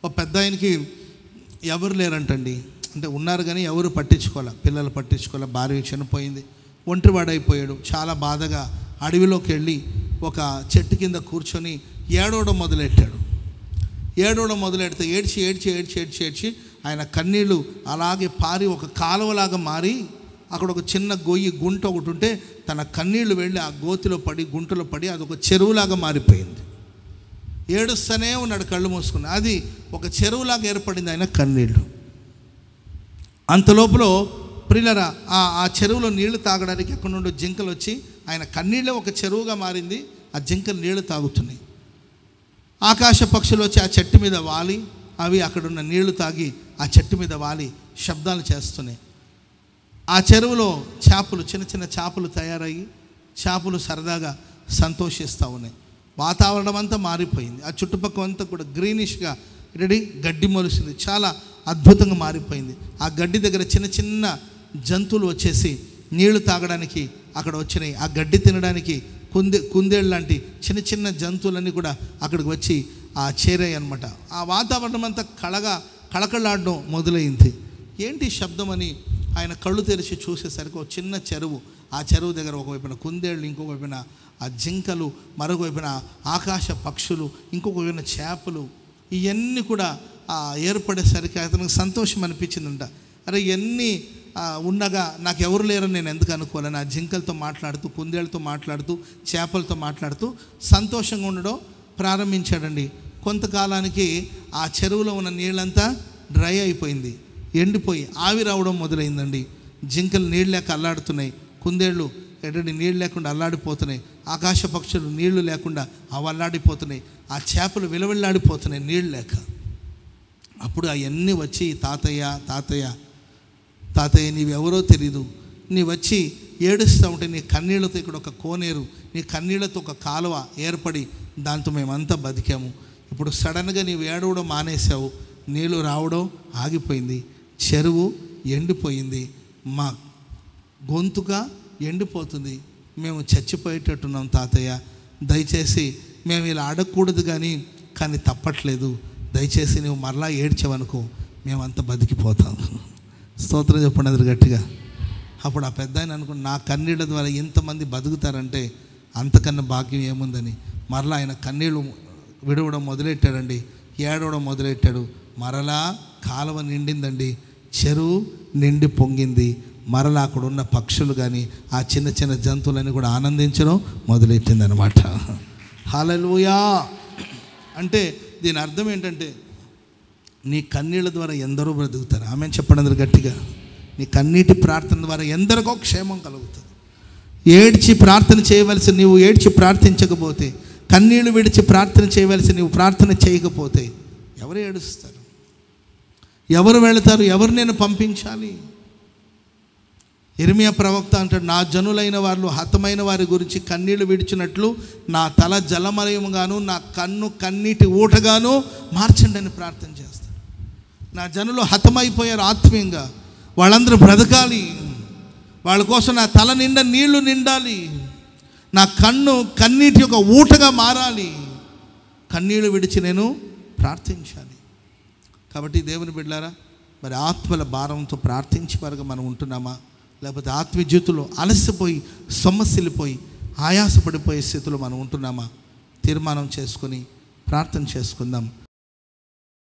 ఒక పెద్ద ఆయనకి ఎవరు లేరంటండి, అంటే ఉన్నారు కానీ ఎవరు పట్టించుకోలే, పిల్లలు పట్టించుకోలే, భార్య చనిపోయింది, ఒంటరివాడైపోయాడు. చాలా బాధగా అడవిలోకి వెళ్ళి ఒక చెట్టు కింద కూర్చొని ఏడవడం మొదలెట్టాడు. ఏడవడం మొదలెడితే ఏడ్చి ఏడ్చి ఏడ్చి ఏడ్చి ఏడ్చి ఆయన కన్నీళ్ళు అలాగే పారి ఒక కాలువలాగా మారి అక్కడ ఒక చిన్న గొయ్యి గుంట ఒకటి ఉంటే తన కన్నీళ్లు వెళ్ళి ఆ గోతిలో పడి గుంటలో పడి అది ఒక చెరువులాగా మారిపోయింది. ఏడుస్తూనే ఉన్నాడు కళ్ళు మూసుకుని. అది ఒక చెరువులాగా ఏర్పడింది ఆయన కన్నీళ్ళు. అంతలోపల ప్రియులరా ఆ చెరువులో నీళ్లు తాగడానికి అక్కడ నుండి జింకలు వచ్చి ఆయన కన్నీళ్ళే ఒక చెరువుగా మారింది. ఆ జింకలు నీళ్లు తాగుతున్నాయి. ఆకాశ పక్షులు వచ్చి ఆ చెట్టు మీద వాలి అవి అక్కడున్న నీళ్లు తాగి ఆ చెట్టు మీద వాలి శబ్దాలు చేస్తున్నాయి. ఆ చెరువులో చేపలు, చిన్న చిన్న చేపలు తయారయ్యి చేపలు సరదాగా సంతోషిస్తూ ఉన్నాయి. వాతావరణం అంతా మారిపోయింది. ఆ చుట్టుపక్కల అంతా కూడా గ్రీనిష్గా గడ్డి మొలిసింది. చాలా అద్భుతంగా మారిపోయింది. ఆ గడ్డి దగ్గర చిన్న చిన్న జంతువులు వచ్చేసి నీళ్లు తాగడానికి అక్కడ వచ్చినాయి. ఆ గడ్డి తినడానికి కుందేళ్ళు లాంటి చిన్న చిన్న జంతువులన్నీ కూడా అక్కడికి వచ్చి చేరాయి అన్నమాట. ఆ వాతావరణం అంతా కళకళలాడడం మొదలైంది. ఏంటి శబ్దం అని ఆయన కళ్ళు తెరిచి చూసేసరికి ఒక చిన్న చెరువు. ఆ చెరువు దగ్గర ఒకవైపున కుందేళ్ళు, ఇంకొక వైపున ఆ జింకలు, మరొక వైపున ఆకాశ పక్షులు, ఇంకొక వైపున చేపలు, ఇవన్నీ కూడా ఏర్పడేసరికి అతనికి సంతోషం అనిపించిందంట. అరే ఇవన్నీ ఉండగా నాకు ఎవరు లేరని నేను ఎందుకు అనుకోవాలని ఆ జింకలతో మాట్లాడుతూ, కుందేళ్ళతో మాట్లాడుతూ, చేపలతో మాట్లాడుతూ సంతోషంగా ఉండడం ప్రారంభించాడండి. కొంతకాలానికి ఆ చెరువులో ఉన్న నీళ్ళంతా డ్రై అయిపోయింది, ఎండిపోయి ఆవిరవడం మొదలైందండి. జింకలు నీళ్ళు లేక అల్లాడుతున్నాయి, కుందేళ్ళు నీళ్ళు లేకుండా అల్లాడిపోతున్నాయి, ఆకాశ పక్షులు నీళ్లు లేకుండా అవి అల్లాడిపోతున్నాయి, ఆ చేపలు విలవిల్లాడిపోతున్నాయి నీళ్ళు లేక. అప్పుడు అవన్నీ వచ్చి తాతయ్య నీవెవరో తెలీదు, నీ వచ్చి ఏడుస్తూ ఉంటే నీ కన్నీళ్లతో ఇక్కడ ఒక కోనేరు, నీ కన్నీళ్లతో ఒక కాలువ ఏర్పడి దాంతో మేమంతా బతికాము. ఇప్పుడు సడన్గా నీవు ఏడవడం మానేసావు, నీళ్ళు రావడం ఆగిపోయింది, చెరువు ఎండిపోయింది, మా గొంతుక ఎండిపోతుంది, మేము చచ్చిపోయేటట్టున్నాం తాతయ్య, దయచేసి మేము ఇలా అడగకూడదు కానీ తప్పట్లేదు, దయచేసి నువ్వు మరలా ఏడ్చావనుకో మేమంతా బతికిపోతాం. స్తోత్రం చెప్పండి అది గట్టిగా. అప్పుడు ఆ పెద్ద ఆయన అనుకుని నా కన్నీళ్ళ ద్వారా ఇంతమంది బతుకుతారంటే అంతకన్నా భాగ్యం ఏముందని మరలా ఆయన కన్నీళ్ళు విడవడం మొదలెట్టాడండి, ఏడవడం మొదలెట్టాడు. మరలా కాలువ నిండిందండి, చెరువు నిండి పొంగింది. మరలా అక్కడ ఉన్న పక్షులు కానీ ఆ చిన్న చిన్న జంతువులని కూడా ఆనందించడం మొదలెట్టిందనమాట. హల్లెలూయా. అంటే దీని అర్థం ఏంటంటే నీ కన్నీళ్ళ ద్వారా ఎందరో బ్రతుకుతారు. ఆమె చెప్పండి అందరు గట్టిగా. నీ కన్నీటి ప్రార్థన ద్వారా ఎందరికో క్షేమం కలుగుతుంది. ఏడ్చి ప్రార్థన చేయవలసి నీవు ఏడ్చి ప్రార్థించకపోతే, కన్నీళ్ళు విడిచి ప్రార్థన చేయవలసి నీవు ప్రార్థన చేయకపోతే ఎవరు ఏడుస్తారు? ఎవరు వెళతారు? ఎవరు నేను పంపించాలి? ఇర్మియా ప్రవక్త అంటాడు, నా జనులైన వాళ్ళు హతమైన వారి గురించి కన్నీళ్లు విడిచినట్లు నా తల జలమయముగాను నా కన్ను కన్నీటి ఊటగాను మార్చండి అని ప్రార్థన చేస్తాను. నా జనులు హతమైపోయారు ఆత్మీయంగా, వాళ్ళందరూ బ్రతకాలి, వాళ్ళ కోసం నా తల నిండా నీళ్లు నిండాలి, నా కన్ను కన్నీటి యొక్క ఊటగా మారాలి, కన్నీళ్లు విడిచి నేను ప్రార్థించాలి. కాబట్టి దేవుని బిడ్డలారా, మరి ఆత్మల భారంతో ప్రార్థించే వరకు మనం ఉంటున్నామా? లేకపోతే ఆత్మీయ జీవితంలో అలసిపోయి సొమ్మసిల్లిపోయి ఆయాసపడిపోయే స్థితిలో మనం ఉంటున్నామా? తీర్మానం చేసుకొని ప్రార్థన చేసుకుందాం.